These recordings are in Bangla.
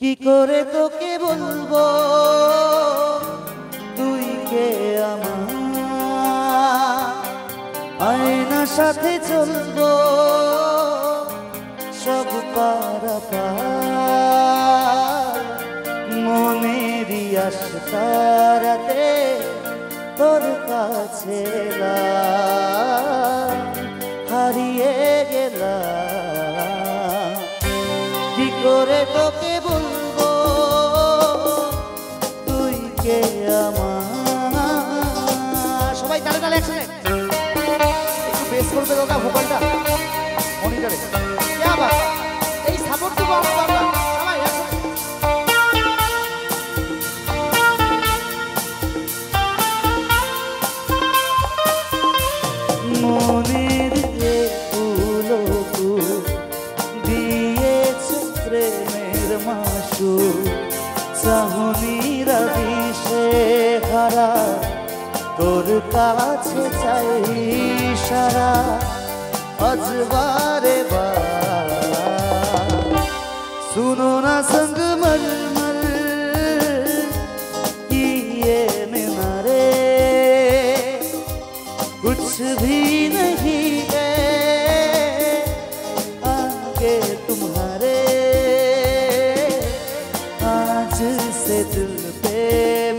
কি করে তোকে বলবো তুই কে আমার, আয়নার সাথে চলবো সব পারাপার, মনেরই আশারাতে তোর কাছে হারিয়ে গেলাম। কি করে তোকে বলবো তুই কে আমার। সবাই তালে তালে একসাথে একটু বেস করবে দাদা ভোকালটা মনিটরে। আবার এই সাপোর্ট দেবো আমরা সবাই মনের ফুলো দিয়েছে প্রেমের মাসু, চাহনিরা দিশে হারা তোর কাছে চাই সারা अजवारे सुनो ना संगमर मर ये मिनारे कुछ भी नहीं है आगे तुम्हारे, आज से दिल पे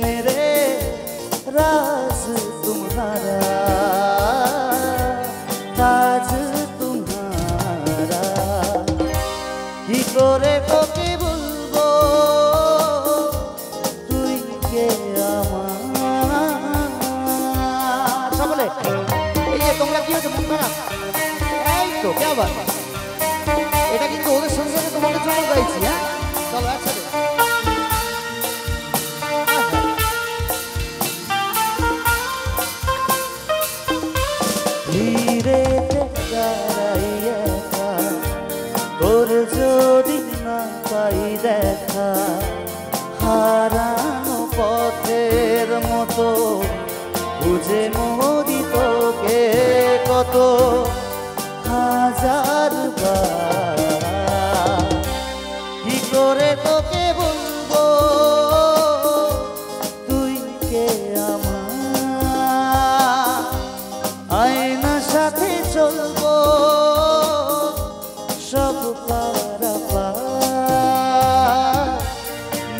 मेरे राज तुम्हारा, ताज तुम्हारा। কি করে তোকে বলবো তুই কে আমার। সকলে এই যে তোমরা কি হচ্ছে মন খারাপ, এই তো কে আবার এটা কিন্তু ওদের সংসারে তোমাকে জন্য গাইছি। হ্যাঁ চলো একসাথে ধীরে তোর যদি না পাই দেখা, হারানো পথের মতো বুঝে মরি তোকে কত হাজার বার। কি করে তোকে বলবো তুই কে আমার, আয়নার সাথে চলবো সব পারাপার,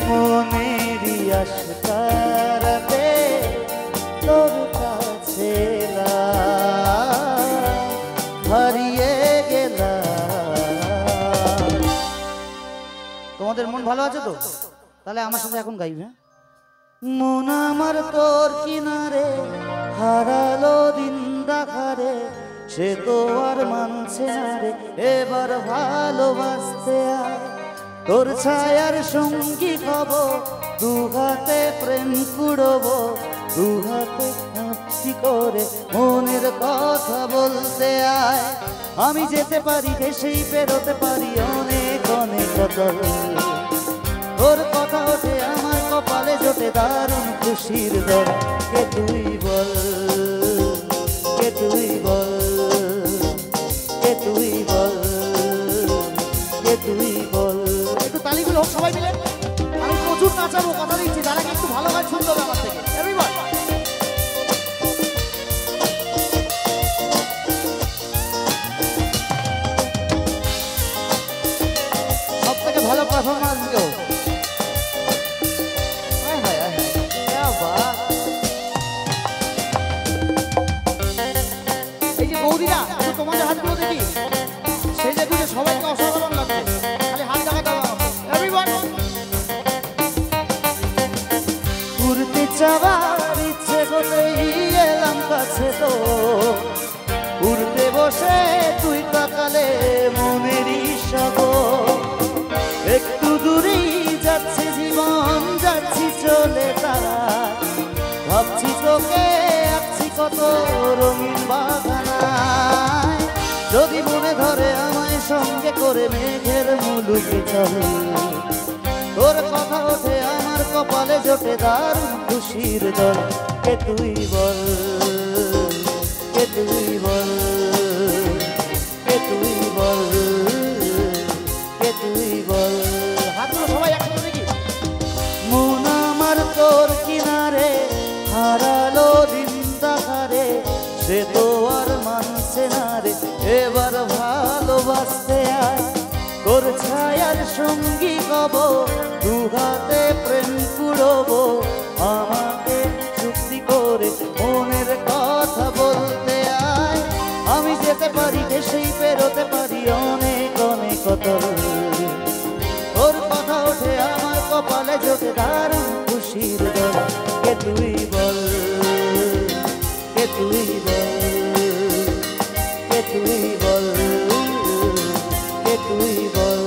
মনেরই আশারাতে তোর কাছে হারিয়ে গেলাম। তোমাদের মন ভালো আছে তো? তাহলে আমার সাথে এখন গাইবে। মন আমার তোর কিনারে হারালো দিন দেখারে, সে তো আর মানছে না রে এবার ভালোবাসতে আয়, তোর ছায়ার সঙ্গী হব, দু হাতে প্রেম কুড়বো, দু হাতে হাঁচি করে মনের কথা বলতে আয়। আমি যেতে পারি সেই পেরোতে পারি অনেক অনেক বদল, তোর কথা ওঠে আমার কপালে জোটে দারুণ খুশির দল। কে তুই বল, কে তুই বল, কে তুই বল, কে তুই বল। একটু তালিগুলো হোক সবাই মিলে, আমি প্রচুর নাচাবো কথা দিচ্ছি, তারা একটু ভালো গান শুনতে হবে আমার থেকে। এভরিওয়ান সব থেকে ভালো পারফরমেন্স দিও। এই যে গৌরীরা তোমাদের হাতগুলো দেখি, সেই যে দিকে সবাইকে অসাধারণ লাগছে, খালি হাত দেখাতে হবে। এভরিওয়ান উড়তে যাওয়ার ইচ্ছে করতেই এলাম কাছে তো, উড়তে বসে তুই তাকালে মনেরই সাগর, একটু দূরেই যাচ্ছে জীবন যাচ্ছি চলে তারা, ভাবছি তোকে আঁকছি কত রঙিন বাগানায়, যদি মনে ধরে আমায় সঙ্গে করে মেঘের মুলুকে চলে, তোর কথা ওঠে আমার কপালে জোটে দারুণ খুশির দল। কে তুই বল, কে তুই বল, কে তুই বল, কে তুই বল। হাতগুলো সবাই কব দুঘাতে প্রেম কুড়বো আমাকে চুক্তি করে মনের কথা বলতে আয় আমি যেতে পারি দেশেই পেরোতে পারি অনেক অনেক কতল তোর কথা ওঠে আমার কপালে জোটে দারুণ খুশির দল কে তুই বল কে তুই বল কে তুই বল কে তুই বল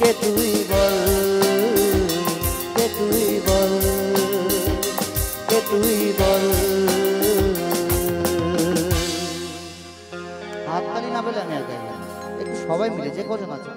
কে তুই বল কে তুই বল কে তুই বল হাততালি না পেলে আমি আর গাইলাম একটু সবাই মিলে যে কজন আছে